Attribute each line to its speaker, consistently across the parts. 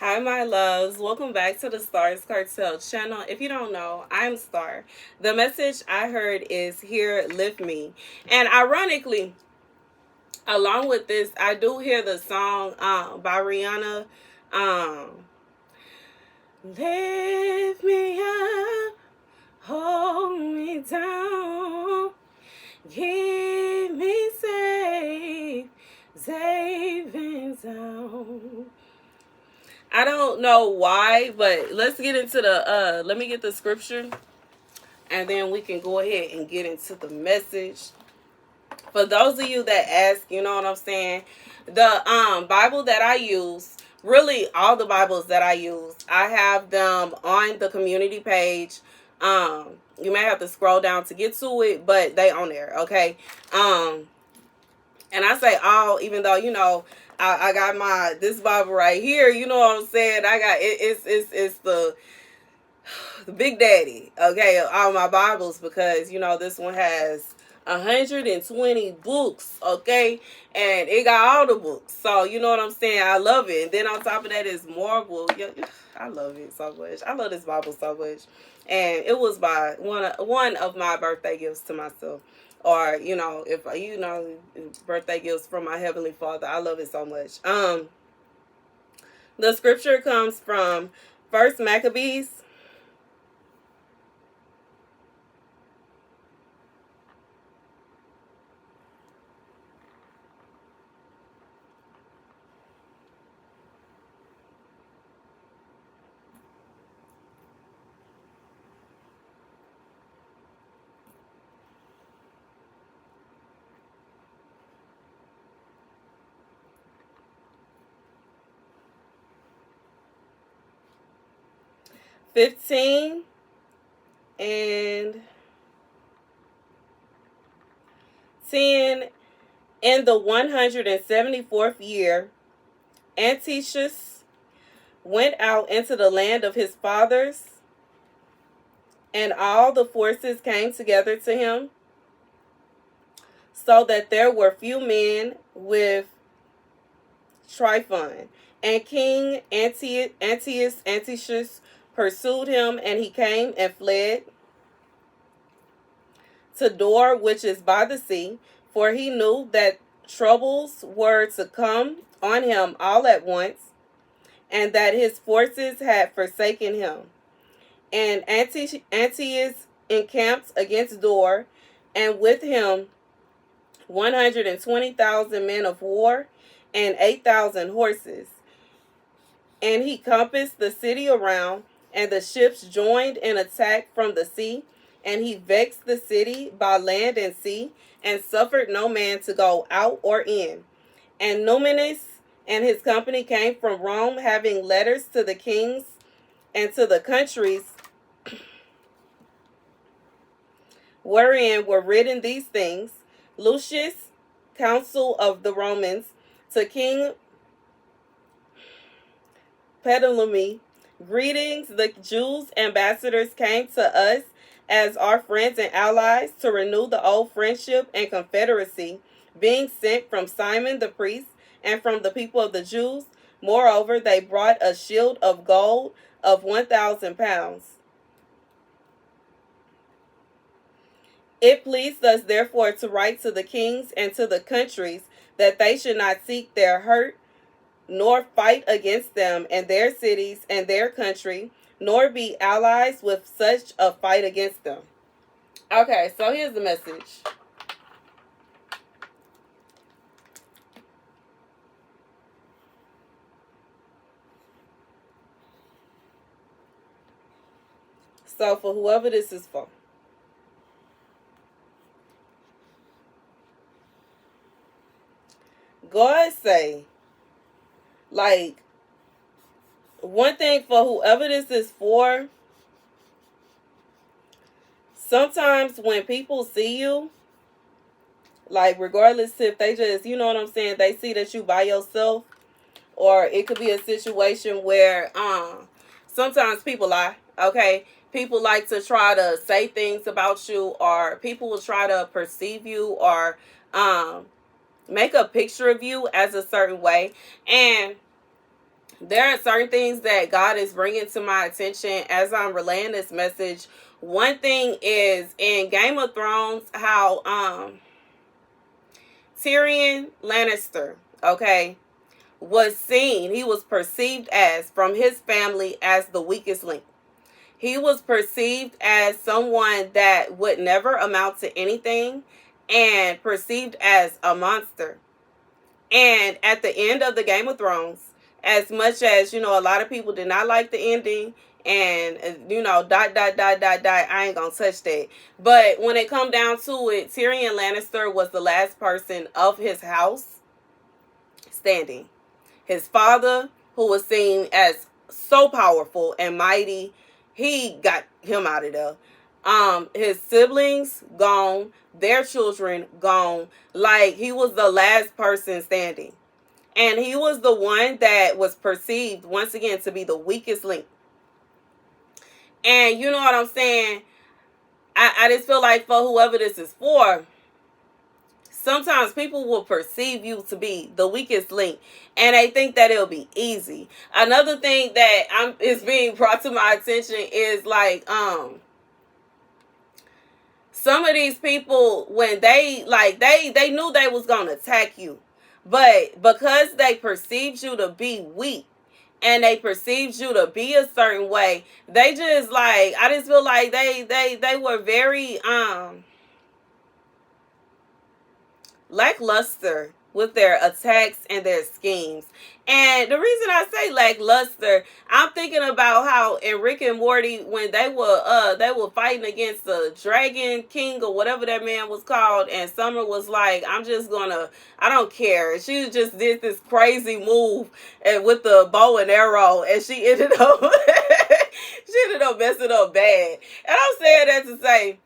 Speaker 1: Hi, my loves. Welcome back to the Starscartel channel. If you don't know, I'm Star. The message I heard is "Here, lift me," and ironically, along with this, I do hear the song by Rihanna. Um, Lift me up, hold me down, keep me safe and sound. I don't know why, but let's get into the let me get the scripture and then we can go ahead and get into the message. For those of you that ask, you know what I'm saying? The Bible that I use, really all the Bibles that I use, I have them on the community page. You may have to scroll down to get to it, but they on there, okay? And I say all, even though, I got this Bible right here, you know what I'm saying? I got it's the Big Daddy, okay, all my Bibles, because this one has 120 books, okay, and it got all the books, so you know what I'm saying. I love it. And then on top of that is marble. Yeah, I love it so much. I love this Bible so much, and it was by one of my birthday gifts to myself, or if birthday gifts from my heavenly Father. I love it so much. The scripture comes from First Maccabees 15 and 10. In the 174th year, Antiochus went out into the land of his fathers, and all the forces came together to him, so that there were few men with Tryphon. And King Antiochus pursued him, and he came and fled to Dor, which is by the sea, for he knew that troubles were to come on him all at once, and that his forces had forsaken him. And Antiochus encamped against Dor, and with him 120,000 men of war and 8,000 horses. And he compassed the city around, and the ships joined in attack from the sea. And he vexed the city by land and sea, and suffered no man to go out or in. And Numanus and his company came from Rome, having letters to the kings and to the countries wherein were written these things. Lucius, consul of the Romans, to King Ptolemy, greetings. The Jews' ambassadors came to us as our friends and allies to renew the old friendship and confederacy, being sent from Simon the priest and from the people of the Jews. Moreover, they brought a shield of gold of 1,000 pounds. It pleased us therefore to write to the kings and to the countries, that they should not seek their hurt, nor fight against them and their cities and their country, nor be allies with such a fight against them. Okay, so here's the message. So for whoever this is for, God say, like, one thing for whoever this is for, sometimes when people see you, like, regardless if they just, you know what I'm saying, they see that you by yourself, or it could be a situation where sometimes people lie, okay? People like to try to say things about you, or people will try to perceive you, or make a picture of you as a certain way. And there are certain things that God is bringing to my attention as I'm relaying this message. One thing is in Game of Thrones, how Tyrion Lannister, okay, was seen, he was perceived as, from his family, as the weakest link. He was perceived as someone that would never amount to anything and perceived as a monster. And at the end of the Game of Thrones, as much as, a lot of people did not like the ending, and, I ain't gonna touch that. But when it come down to it, Tyrion Lannister was the last person of his house standing. His father, who was seen as so powerful and mighty, he got him out of there. His siblings gone, their children gone. Like, he was the last person standing. And he was the one that was perceived, once again, to be the weakest link. And you know what I'm saying? I just feel like for whoever this is for, sometimes people will perceive you to be the weakest link, and they think that it'll be easy. Another thing that is being brought to my attention is like, some of these people, when they knew they was gonna attack you, but because they perceived you to be weak and they perceived you to be a certain way, they just like, I just feel like they were very lackluster with their attacks and their schemes. And the reason I say lackluster, I'm thinking about how in Rick and Morty, when they were fighting against the Dragon King or whatever that man was called, and Summer was like, I don't care. She just did this crazy move and with the bow and arrow, and she ended up messing up bad. And I'm saying that to say,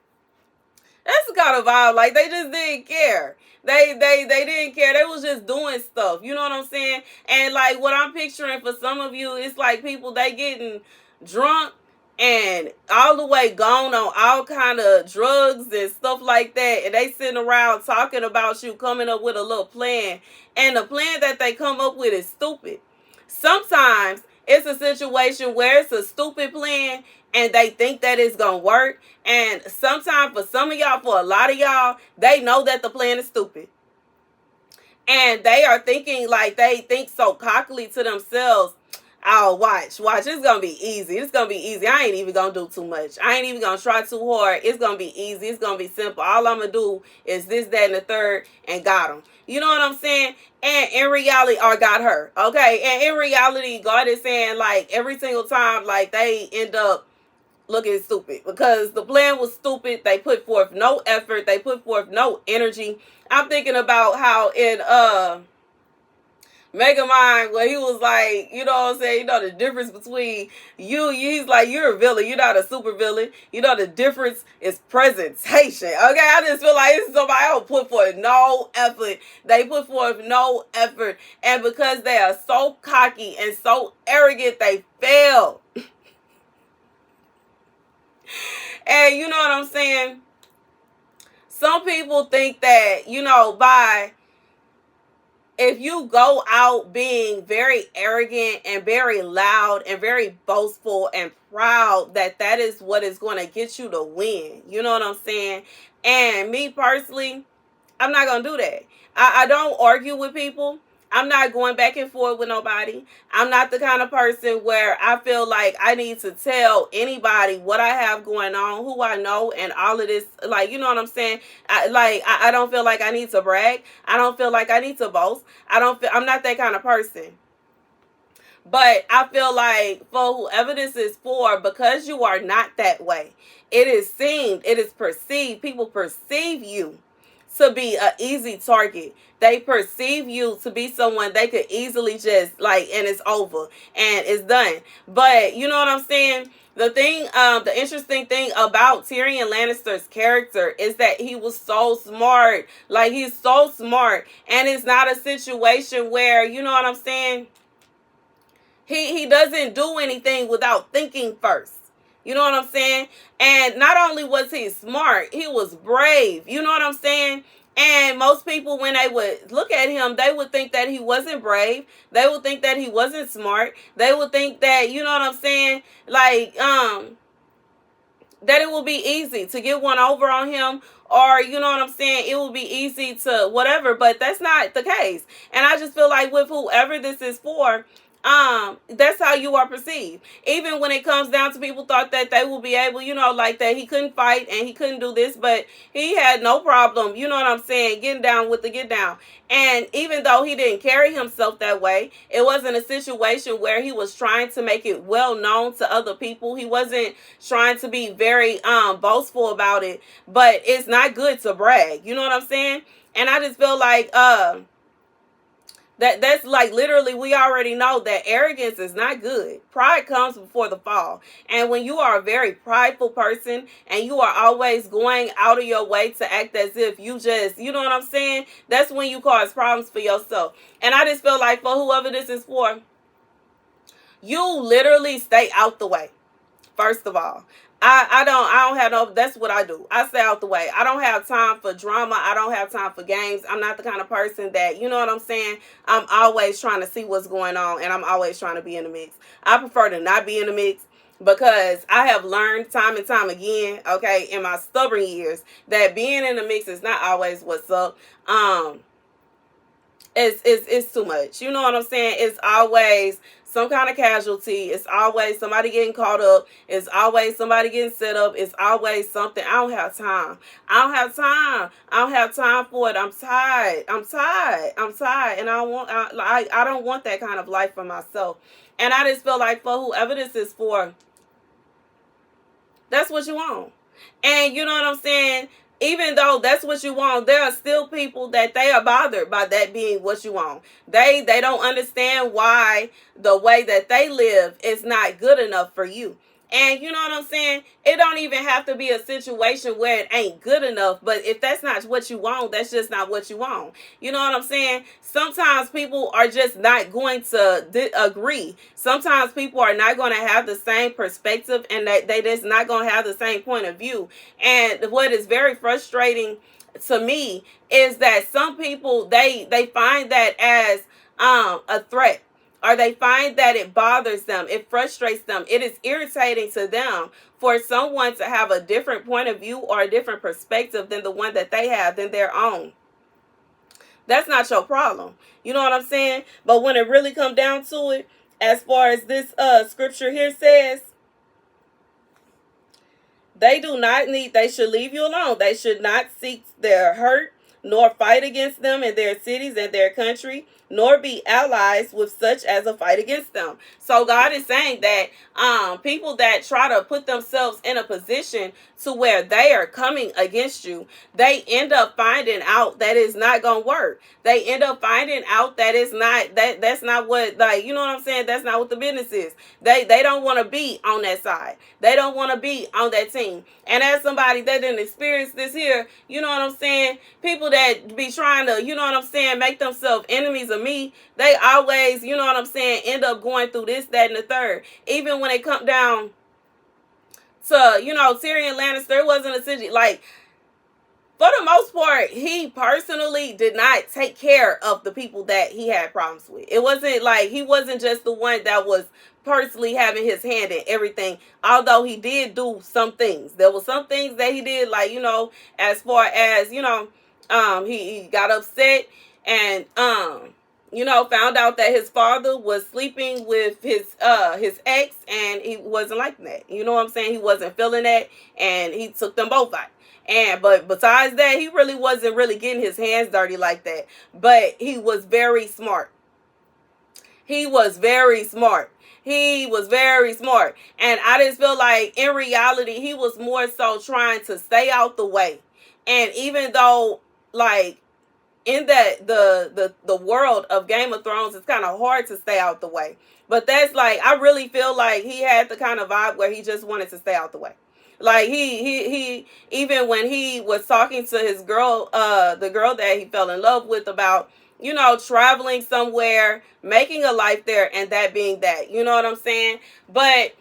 Speaker 1: that's the kind of vibe, like, they just didn't care. They didn't care. They was just doing stuff. You know what I'm saying? And like what I'm picturing for some of you, it's like people, they getting drunk and all the way gone on all kind of drugs and stuff like that. And they sitting around talking about you, coming up with a little plan. And the plan that they come up with is stupid. Sometimes it's a situation where it's a stupid plan and they think that it's gonna work. And sometimes for some of y'all, for a lot of y'all, they know that the plan is stupid. And they are thinking, like, they think so cockily to themselves, oh, watch, it's gonna be easy. It's gonna be easy. I ain't even gonna do too much. I ain't even gonna try too hard. It's gonna be easy. It's gonna be simple. All I'm gonna do is this, that, and the third, and got them. You know what I'm saying? And in reality, or got her. Okay? And in reality, God is saying, like, every single time, like, they end up looking stupid because the plan was stupid. They put forth no effort. They put forth no energy. I'm thinking about how in Megamind, where he was like, you know what I'm saying, the difference between he's like, you're a villain, you're not a super villain. The difference is presentation. Okay, I just feel like this is somebody else put forth no effort. They put forth no effort. And because they are so cocky and so arrogant, they fail. And you know what I'm saying? Some people think that, if you go out being very arrogant and very loud and very boastful and proud, that is what is going to get you to win. You know what I'm saying? And me personally, I'm not going to do that. I don't argue with people. I'm not going back and forth with nobody. I'm not the kind of person where I feel like I need to tell anybody what I have going on, who I know, and all of this. Like, you know what I'm saying? I don't feel like I need to brag. I don't feel like I need to boast. I'm not that kind of person. But I feel like for whoever this is for, because you are not that way, it is seen, it is perceived. People perceive you to be an easy target. They perceive you to be someone they could easily just and it's over and it's done. But you know what I'm saying? The interesting thing about Tyrion Lannister's character is that he was so smart. Like, he's so smart. And it's not a situation where, you know what I'm saying? He doesn't do anything without thinking first. You know what I'm saying? And not only was he smart, he was brave. You know what I'm saying? And most people, when they would look at him, they would think that he wasn't brave. They would think that he wasn't smart. They would think that, you know what I'm saying? Like, that it will be easy to get one over on him, or you know what I'm saying, it will be easy to whatever, but that's not the case. And I just feel like with whoever this is for, that's how you are perceived. Even when it comes down to people thought that they will be able, you know, like that he couldn't fight and he couldn't do this, but he had no problem, you know what I'm saying, getting down with the get down. And even though he didn't carry himself that way, it wasn't a situation where he was trying to make it well known to other people. He wasn't trying to be very boastful about it, but it's not good to brag, you know what I'm saying? And I just feel like that's like literally, we already know that arrogance is not good. Pride comes before the fall. And when you are a very prideful person and you are always going out of your way to act as if you just, you know what I'm saying? That's when you cause problems for yourself. And I just feel like for whoever this is for, you literally stay out the way. First of all, I don't have no, that's what I do. I stay out the way. I don't have time for drama. I don't have time for games. I'm not the kind of person that, you know what I'm saying, I'm always trying to see what's going on, and I'm always trying to be in the mix. I prefer to not be in the mix, because I have learned time and time again, okay, in my stubborn years, that being in the mix is not always what's up. It's too much. You know what I'm saying? It's always some kind of casualty. It's always somebody getting caught up. It's always somebody getting set up. It's always something. I don't have time. I don't have time. I don't have time for it. I'm tired. And I don't want that kind of life for myself. And I just feel like for whoever this is for, that's what you want. And you know what I'm saying? Even though that's what you want, there are still people that they are bothered by that being what you want. They don't understand why the way that they live is not good enough for you. And you know what I'm saying? It don't even have to be a situation where it ain't good enough. But if that's not what you want, that's just not what you want. You know what I'm saying? Sometimes people are just not going to agree. Sometimes people are not going to have the same perspective, and they just not going to have the same point of view. And what is very frustrating to me is that some people, they find that as a threat. Or they find that it bothers them, it frustrates them, it is irritating to them for someone to have a different point of view or a different perspective than the one that they have, than their own. That's not your problem. You know what I'm saying? But when it really comes down to it, as far as this scripture here says, they should leave you alone. They should not seek their hurt, nor fight against them in their cities and their country, nor be allies with such as a fight against them. So God is saying that people that try to put themselves in a position to where they are coming against you, they end up finding out that it's not gonna work. They end up finding out that it's not, that's not what, like, you know what I'm saying, that's not what the business is. They don't want to be on that side. They don't want to be on that team. And as somebody that didn't experience this here, you know what I'm saying, people that be trying to, you know what I'm saying, make themselves enemies of me, they always, you know what I'm saying, end up going through this, that, and the third. Even when it come down to, you know, Tyrion Lannister, it wasn't a situation, like, for the most part, he personally did not take care of the people that he had problems with. It wasn't like, he wasn't just the one that was personally having his hand in everything, although he did do some things. There were some things that he did, like, you know, as far as, you know, he got upset and, you know, found out that his father was sleeping with his ex, and he wasn't like that. You know what I'm saying? He wasn't feeling that, and he took them both out. But besides that, he really wasn't really getting his hands dirty like that. But he was very smart. He was very smart. He was very smart. And I just feel like in reality, he was more so trying to stay out the way. And even though, like, in that the world of Game of Thrones, it's kind of hard to stay out the way. But that's like, I really feel like he had the kind of vibe where he just wanted to stay out the way. Like he even when he was talking to his girl, the girl that he fell in love with, about, you know, traveling somewhere, making a life there, and that being that, you know what I'm saying? But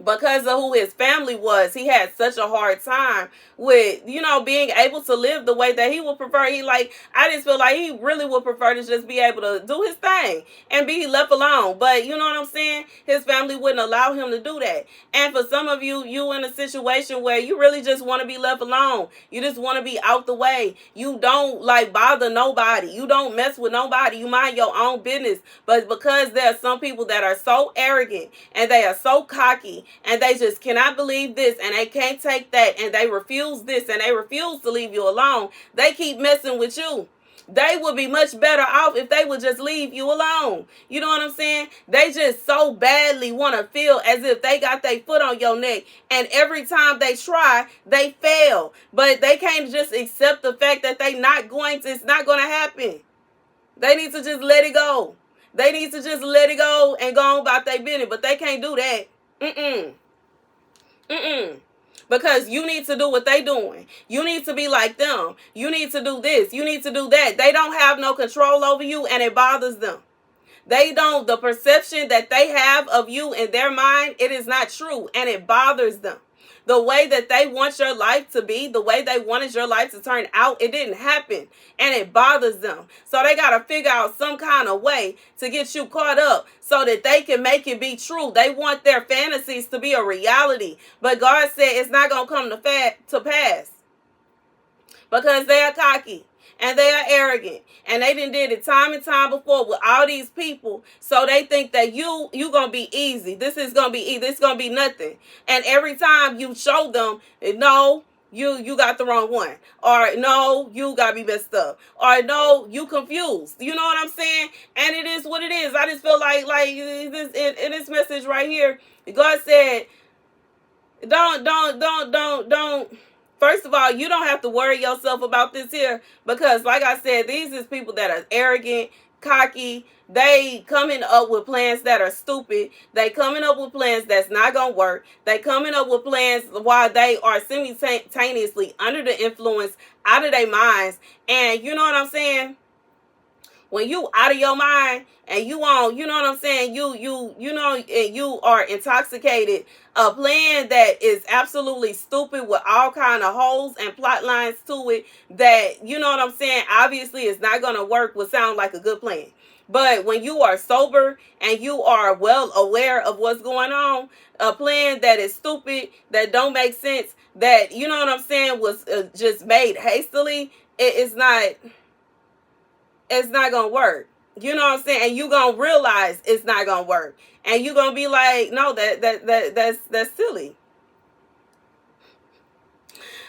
Speaker 1: because of who his family was, he had such a hard time with, being able to live the way that he would prefer. I just feel like he really would prefer to just be able to do his thing and be left alone. But you know what I'm saying? His family wouldn't allow him to do that. And for some of you, you in a situation where you really just want to be left alone. You just want to be out the way. You don't bother nobody. You don't mess with nobody. You mind your own business. But because there are some people that are so arrogant and they are so cocky and they just cannot believe this and they can't take that and they refuse this and they refuse to leave you alone, they keep messing with you. They would be much better off if they would just leave you alone. You know what I'm saying? They just so badly want to feel as if they got their foot on your neck. And every time they try, they fail. But they can't just accept the fact that it's not going to happen. They need to just let it go. They need to just let it go and go on about their business. But they can't do that. Because you need to do what they doing. You need to be like them. You need to do this. You need to do that. They don't have no control over you and it bothers them. The perception that they have of you in their mind, it is not true and it bothers them. The way that they want your life to be, the way they wanted your life to turn out, it didn't happen and it bothers them. So they got to figure out some kind of way to get you caught up so that they can make it be true. They want their fantasies to be a reality. But God said it's not going to come to pass because they are cocky. And they are arrogant. And they done did it time and time before with all these people. So they think that you going to be easy. This is going to be easy. This is going to be nothing. And every time you show them, no, you got the wrong one. Or no, you got to be messed up. Or no, you confused. You know what I'm saying? And it is what it is. I just feel like this, in this message right here, God said, don't. First of all, you don't have to worry yourself about this here because, like I said, these is people that are arrogant, cocky. They coming up with plans that are stupid. They coming up with plans that's not going to work. They coming up with plans while they are simultaneously under the influence, out of their minds. And you know what I'm saying? When you out of your mind and you on, you know what I'm saying? You are intoxicated. A plan that is absolutely stupid with all kind of holes and plot lines to it that, you know what I'm saying, obviously is not going to work would sound like a good plan. But when you are sober and you are well aware of what's going on, a plan that is stupid, that don't make sense, that, you know what I'm saying, was just made hastily, it's not going to work. You know what I'm saying? And you going to realize it's not going to work. And you going to be like, no, that's silly.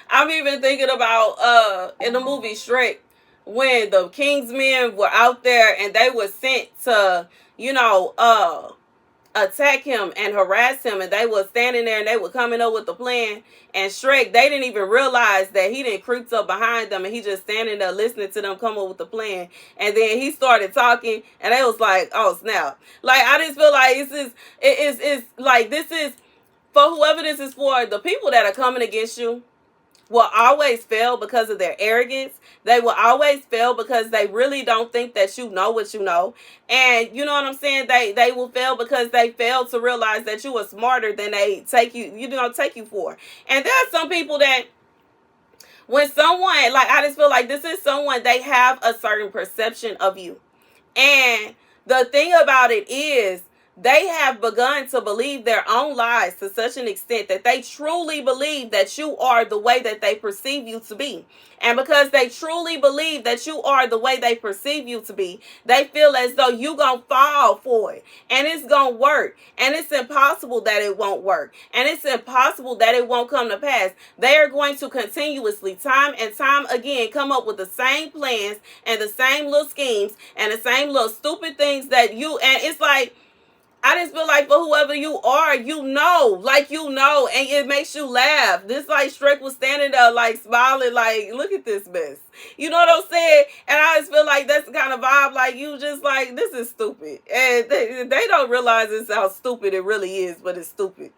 Speaker 1: I'm even thinking about in the movie Shrek, when the King's men were out there and they were sent to, attack him and harass him, and they were standing there and they were coming up with the plan, and Shrek, they didn't even realize that he didn't creep up behind them and he just standing there listening to them come up with the plan. And then he started talking and they was like, oh snap. I just feel like this is for whoever this is for. The people that are coming against you will always fail because of their arrogance. They will always fail because they really don't think that you know what you know. And you know what I'm saying? They will fail because they fail to realize that you are smarter than they take you for. And there are some people that when someone, I just feel like this is someone, they have a certain perception of you. And the thing about it is, they have begun to believe their own lies to such an extent that they truly believe that you are the way that they perceive you to be. And because they truly believe that you are the way they perceive you to be, they feel as though you gonna fall for it. And it's gonna work. And it's impossible that it won't work. And it's impossible that it won't come to pass. They are going to continuously, time and time again, come up with the same plans and the same little schemes and the same little stupid things that you, and it's like, I just feel like for whoever you are, and it makes you laugh. This Shrek was standing there smiling, look at this mess. You know what I'm saying? And I just feel like that's the kind of vibe, you just this is stupid. And they don't realize it's how stupid it really is, but it's stupid.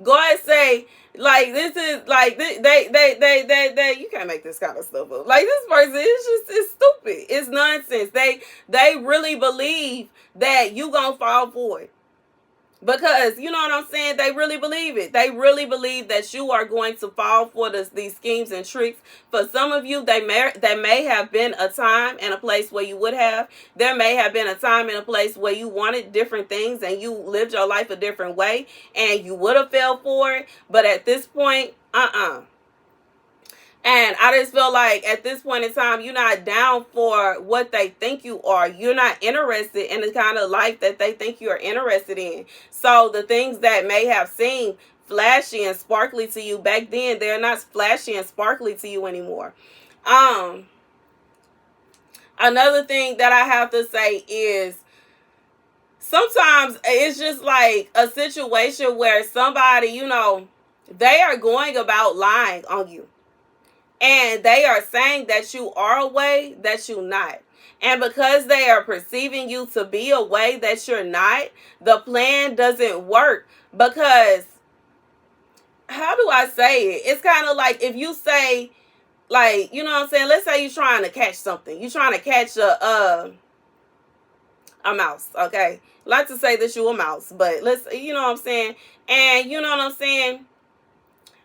Speaker 1: God say, this is, they you can't make this kind of stuff up. This person, it's stupid. It's nonsense. They really believe that you gonna fall for it. Because, you know what I'm saying, they really believe it. They really believe that you are going to fall for these schemes and tricks. For some of you, there may have been a time and a place where you would have. There may have been a time and a place where you wanted different things and you lived your life a different way and you would have fell for it. But at this point, and I just feel like at this point in time, you're not down for what they think you are. You're not interested in the kind of life that they think you're interested in. So the things that may have seemed flashy and sparkly to you back then, they're not flashy and sparkly to you anymore. Another thing that I have to say is sometimes it's just like a situation where somebody, they are going about lying on you. And they are saying that you are a way that you're not. And because they are perceiving you to be a way that you're not, the plan doesn't work. Because, how do I say it? It's kind of like if you say, like, you know what I'm saying? Let's say you're trying to catch something. You're trying to catch a mouse, okay? I like to say that you're a mouse, but you know what I'm saying? And you know what I'm saying?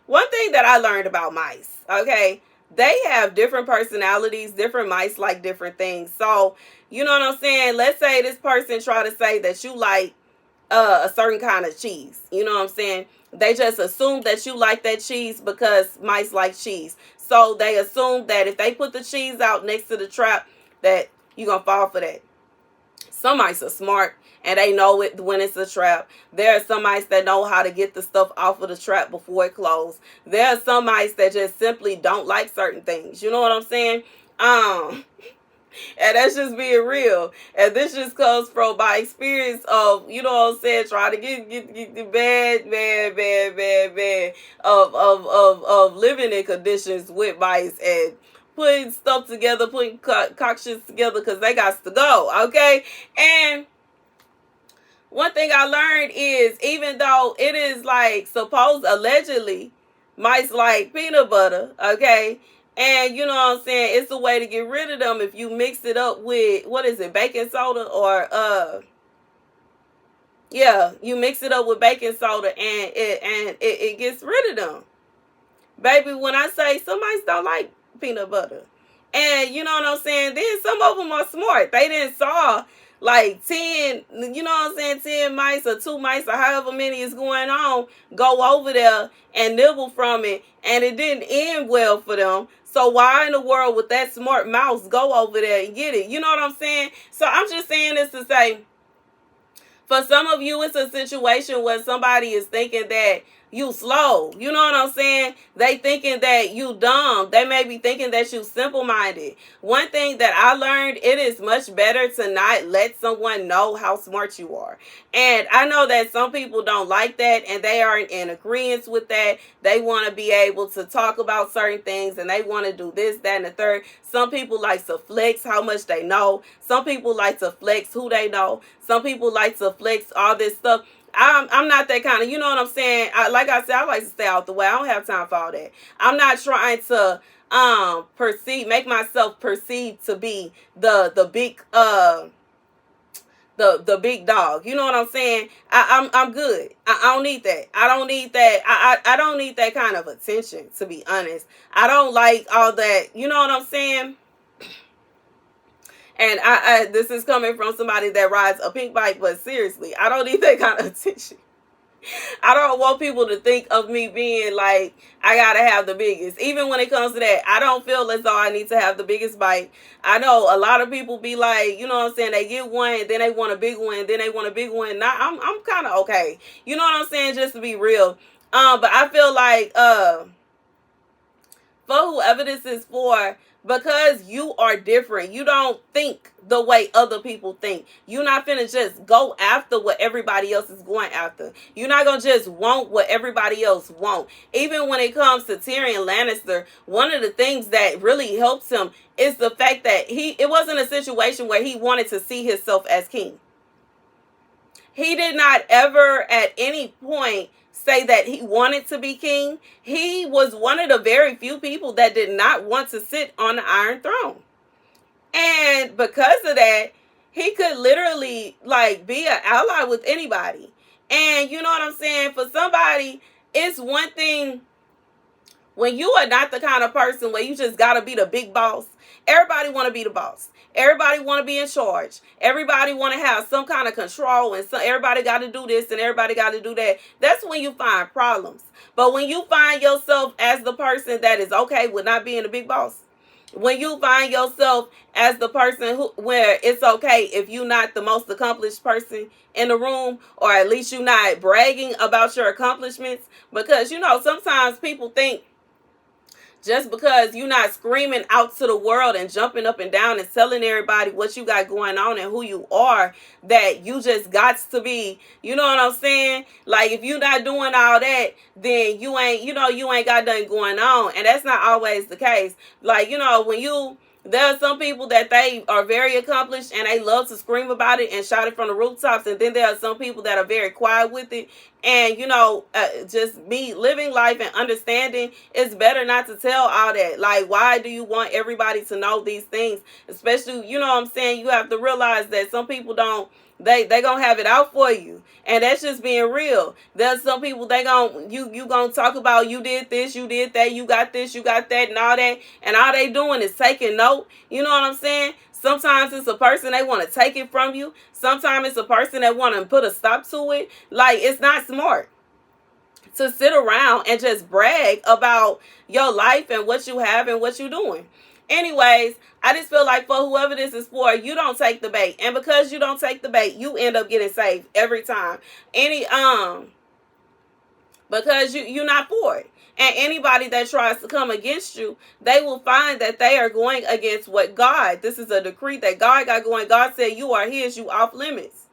Speaker 1: One thing that I learned about mice, okay, they have different personalities. Different mice like different things. So, you know what I'm saying? Let's say this person try to say that you like a certain kind of cheese. You know what I'm saying? They just assume that you like that cheese because mice like cheese. So they assume that if they put the cheese out next to the trap, that you're going to fall for that. Some mice are smart and they know it when it's a trap. There are some mice that know how to get the stuff off of the trap before it closes. There are some mice that just simply don't like certain things. You know what I'm saying? And that's just being real. And this just comes from my experience of, you know what I'm saying, trying to get the bad of living in conditions with mice and putting stuff together, putting concoctions together because they got to go, okay? And one thing I learned is, even though it is like allegedly mice like peanut butter, okay? And you know what I'm saying, it's a way to get rid of them if you mix it up with, what is it, baking soda or yeah, you mix it up with baking soda and it gets rid of them. Baby, when I say some mice don't like peanut butter. And you know what I'm saying? Then some of them are smart. They didn't saw like 10, you know what I'm saying, 10 mice or 2 mice or however many is going on, go over there and nibble from it. And it didn't end well for them. So why in the world would that smart mouse go over there and get it? You know what I'm saying? So I'm just saying this to say, for some of you, it's a situation where somebody is thinking that you slow. You know what I'm saying? They thinking that you dumb. They may be thinking that you simple-minded. One thing that I learned, it is much better to not let someone know how smart you are. And I know that some people don't like that and they are in agreement with that. They want to be able to talk about certain things and they want to do this, that, and the third. Some people like to flex how much they know. Some people like to flex who they know. Some people like to flex all this stuff. I'm not that kind of, you know what I'm saying? Like I said, I like to stay out the way. I don't have time for all that. I'm not trying to make myself perceived to be the big the big dog. You know what I'm saying? I'm good. I don't need that. I don't need that. I don't need that kind of attention, to be honest. I don't like all that. You know what I'm saying? And this is coming from somebody that rides a pink bike, but seriously, I don't need that kind of attention. I don't want people to think of me being like, I gotta have the biggest. Even when it comes to that, I don't feel as though I need to have the biggest bike. I know a lot of people be like, you know what I'm saying, they get one, and then they want a big one, and then they want a big one. Now, I'm kind of okay. You know what I'm saying, just to be real. But I feel like, for whoever this is for, because you are different, you don't think the way other people think. You're not finna just go after what everybody else is going after. You're not gonna just want what everybody else want. Even when it comes to Tyrion Lannister, one of the things that really helps him is the fact that it wasn't a situation where he wanted to see himself as king. He did not ever at any point say that he wanted to be king. He was one of the very few people that did not want to sit on the Iron Throne. And because of that, he could literally like be an ally with anybody. And you know what I'm saying? For somebody, it's one thing when you are not the kind of person where you just gotta be the big boss. Everybody want to be the boss. Everybody want to be in charge. Everybody want to have some kind of control, and so everybody got to do this and everybody got to do that. That's when you find problems. But when you find yourself as the person that is okay with not being the big boss, when you find yourself as the person who, where it's okay if you're not the most accomplished person in the room, or at least you're not bragging about your accomplishments, because you know sometimes people think just because you're not screaming out to the world and jumping up and down and telling everybody what you got going on and who you are, that you just got to be, you know what I'm saying? Like, if you're not doing all that, then you ain't, you ain't got nothing going on. And that's not always the case. Like, there are some people that they are very accomplished and they love to scream about it and shout it from the rooftops. And then there are some people that are very quiet with it. And, just me living life and understanding, it's better not to tell all that. Like, why do you want everybody to know these things? Especially, you know what I'm saying? You have to realize that some people don't, they gonna have it out for you, and that's just being real. There's some people you gonna talk about, you did this, you did that, you got this, you got that, and all they doing is taking note. You know what I'm saying? Sometimes it's a person they want to take it from you. Sometimes it's a person that want to put a stop to it. Like, it's not smart to sit around and just brag about your life and what you have and what you're doing. Anyways, I just feel like for whoever this is for, you don't take the bait. And because you don't take the bait, you end up getting saved every time. Because you're not for it. And anybody that tries to come against you, they will find that they are going against what God, this is a decree that God got going. God said, you are his, you off limits.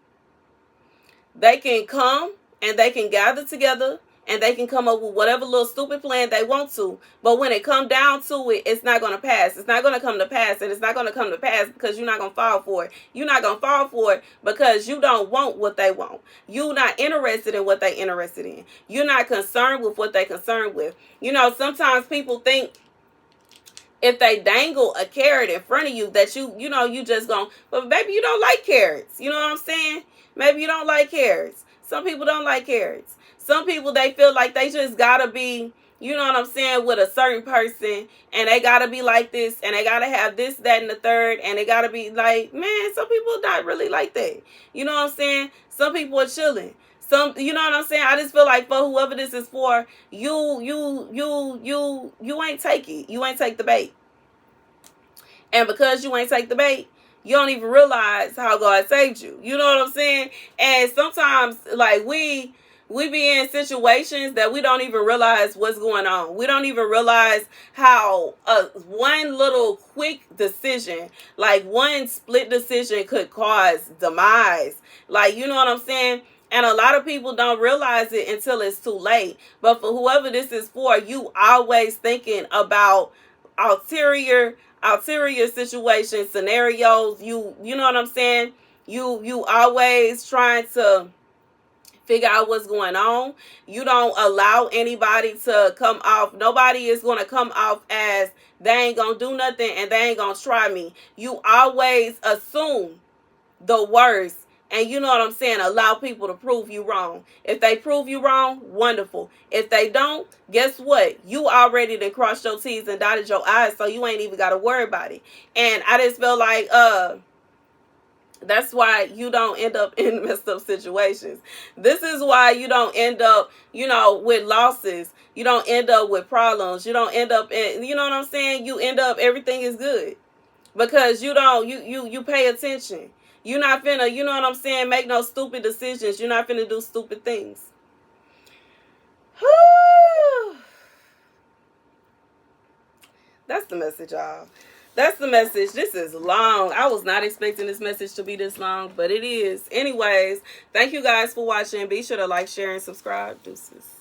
Speaker 1: They can come and they can gather together and they can come up with whatever little stupid plan they want to. But when it come down to it, it's not going to pass. It's not going to come to pass. And it's not going to come to pass because you're not going to fall for it. You're not going to fall for it because you don't want what they want. You're not interested in what they interested in. You're not concerned with what they concerned with. Sometimes people think if they dangle a carrot in front of you that you just going, but baby, you don't like carrots. You know what I'm saying? Maybe you don't like carrots. Some people don't like carrots. Some people, they feel like they just gotta be, you know what I'm saying, with a certain person, and they gotta be like this, and they gotta have this, that, and the third, and they gotta be like, man, some people not really like that. You know what I'm saying? Some people are chilling. You know what I'm saying? I just feel like for whoever this is for, you ain't take it. You ain't take the bait. And because you ain't take the bait, you don't even realize how God saved you. You know what I'm saying? And sometimes, like, we be in situations that we don't even realize what's going on. We don't even realize how one little quick decision, like one split decision, could cause demise. Like, you know what I'm saying? And a lot of people don't realize it until it's too late. But for whoever this is for, you always thinking about ulterior situations, scenarios. You know what I'm saying? You always trying to figure out what's going on. You don't allow anybody to come off. Nobody is going to come off as they ain't going to do nothing and they ain't going to try me. You always assume the worst. And you know what I'm saying? Allow people to prove you wrong. If they prove you wrong, wonderful. If they don't, guess what? You already done crossed your T's and dotted your I's, so you ain't even got to worry about it. And I just feel like, that's why you don't end up in messed up situations. This is why you don't end up, with losses. You don't end up with problems. You don't end up in, you know what I'm saying? You end up, everything is good. Because you pay attention. You're not finna, you know what I'm saying, make no stupid decisions. You're not finna do stupid things. That's the message, y'all. That's the message. This is long. I was not expecting this message to be this long, but it is. Anyways, thank you guys for watching. Be sure to like, share, and subscribe. Deuces.